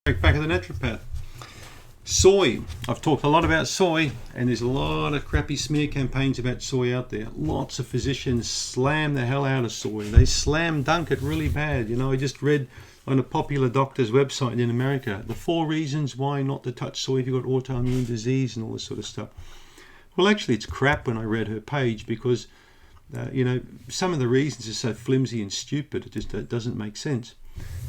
Back of the naturopath. Soy. I've talked a lot about soy, and there's a lot of crappy smear campaigns about soy out there. Lots of physicians slam the hell out of soy. They slam dunk it really bad. I just read on a popular doctor's website in America the 4 reasons why not to touch soy if you've got autoimmune disease and all this sort of stuff. Well, actually, it's crap when I read her page because, some of the reasons are so flimsy and stupid. It doesn't make sense.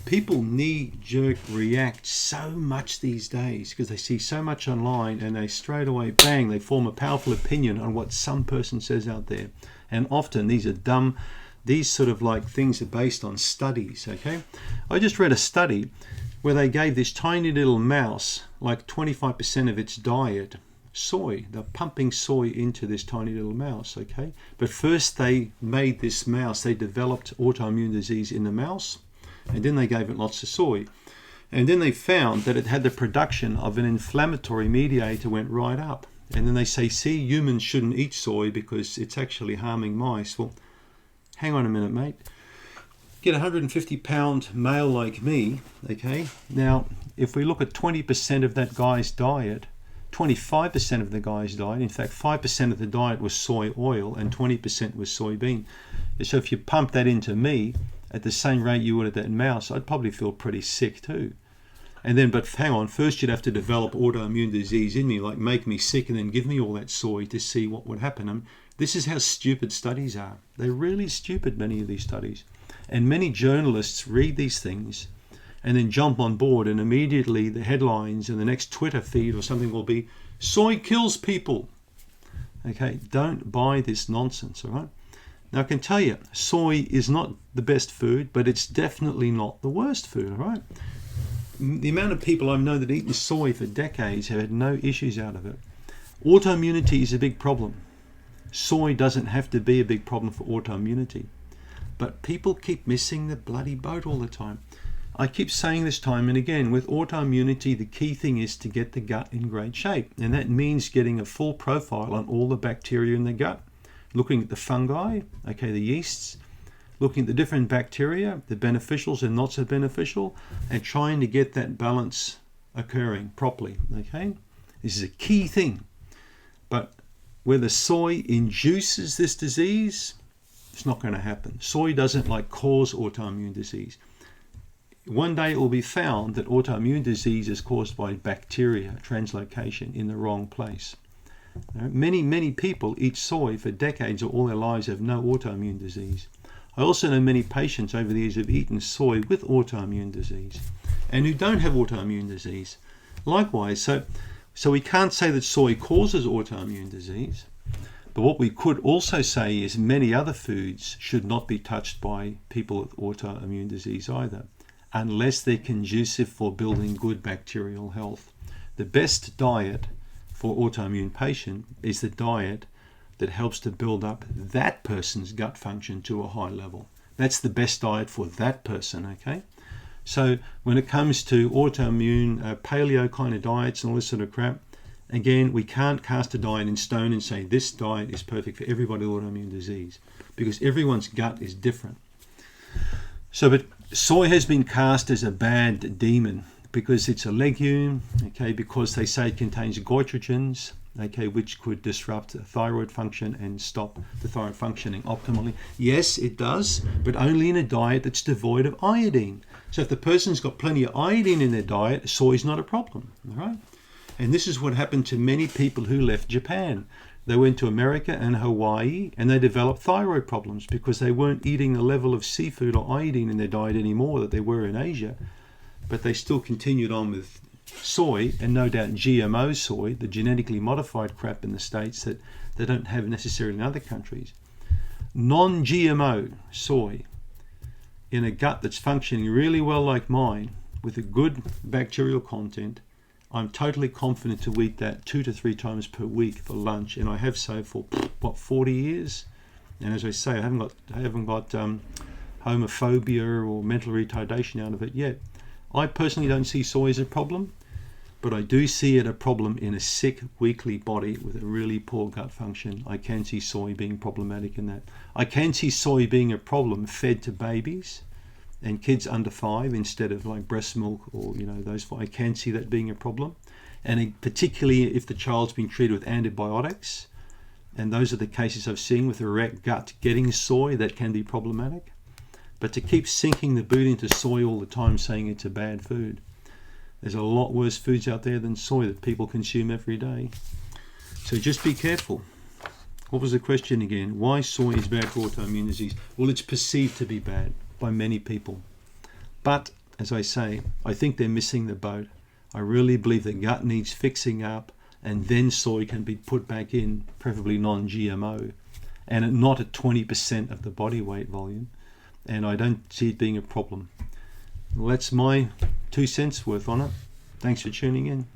People knee-jerk react so much these days because they see so much online, and they straight away, bang, they form a powerful opinion on what some person says out there. And often these are dumb. These sort of like things are based on studies, okay? I just read a study where they gave this tiny little mouse like 25% of its diet soy. They're pumping soy into this tiny little mouse, okay? But first they made this mouse, they developed autoimmune disease in the mouse, and then they gave it lots of soy. And then they found that it had the production of an inflammatory mediator went right up. And then they say, see, humans shouldn't eat soy because it's actually harming mice. Well, hang on a minute, mate. Get a 150-pound male like me, okay? Now, if we look at 20% of that guy's diet, 25% of the guy's diet, in fact, 5% of the diet was soy oil and 20% was soybean. So if you pump that into me, at the same rate you would at that mouse, I'd probably feel pretty sick too. And then, but hang on, first you'd have to develop autoimmune disease in me, like make me sick and then give me all that soy to see what would happen. This is how stupid studies are. They're really stupid, many of these studies. And many journalists read these things and then jump on board, and immediately the headlines and the next Twitter feed or something will be, soy kills people. Okay, don't buy this nonsense, all right? Now, I can tell you, soy is not the best food, but it's definitely not the worst food, all right? The amount of people I know that eaten soy for decades have had no issues out of it. Autoimmunity is a big problem. Soy doesn't have to be a big problem for autoimmunity. But people keep missing the bloody boat all the time. I keep saying this time and again, with autoimmunity, the key thing is to get the gut in great shape. And that means getting a full profile on all the bacteria in the gut. Looking at the fungi, okay, the yeasts, looking at the different bacteria, the beneficials and not so beneficial, and trying to get that balance occurring properly, okay? This is a key thing. But whether soy induces this disease, it's not going to happen. Soy doesn't cause autoimmune disease. One day it will be found that autoimmune disease is caused by bacteria translocation in the wrong place. Many people eat soy for decades or all their lives have no autoimmune disease. I also know many patients over the years who have eaten soy with autoimmune disease and who don't have autoimmune disease. Likewise, so we can't say that soy causes autoimmune disease, but what we could also say is many other foods should not be touched by people with autoimmune disease either, unless they're conducive for building good bacterial health. The best diet for autoimmune patient is the diet that helps to build up that person's gut function to a high level. That's the best diet for that person, okay? So when it comes to autoimmune, paleo kind of diets and all this sort of crap, again, we can't cast a diet in stone and say this diet is perfect for everybody with autoimmune disease because everyone's gut is different. So, but soy has been cast as a bad demon because it's a legume, okay, because they say it contains goitrogens, okay, which could disrupt thyroid function and stop the thyroid functioning optimally. Yes, it does, but only in a diet that's devoid of iodine. So if the person's got plenty of iodine in their diet, soy is not a problem, all right? And this is what happened to many people who left Japan. They went to America and Hawaii and they developed thyroid problems because they weren't eating the level of seafood or iodine in their diet anymore that they were in Asia. But they still continued on with soy and no doubt GMO soy, the genetically modified crap in the States that they don't have necessarily in other countries. Non-GMO soy in a gut that's functioning really well like mine with a good bacterial content, I'm totally confident to eat that 2 to 3 times per week for lunch, and I have so for 40 years. And as I say, I haven't got homophobia or mental retardation out of it yet. I personally don't see soy as a problem, but I do see it a problem in a sick, weakly body with a really poor gut function. I can see soy being problematic in that. I can see soy being a problem fed to babies and kids under 5 instead of like breast milk or those. I can see that being a problem, and particularly if the child's been treated with antibiotics, and those are the cases I've seen with a rat gut getting soy, that can be problematic. But to keep sinking the boot into soy all the time, saying it's a bad food, there's a lot worse foods out there than soy that people consume every day. So just be careful. What was the question again? Why soy is bad for autoimmune disease? Well, it's perceived to be bad by many people. But, as I say, I think they're missing the boat. I really believe the gut needs fixing up, and then soy can be put back in, preferably non-GMO, and not at 20% of the body weight volume. And I don't see it being a problem. Well, that's my 2 cents worth on it. Thanks for tuning in.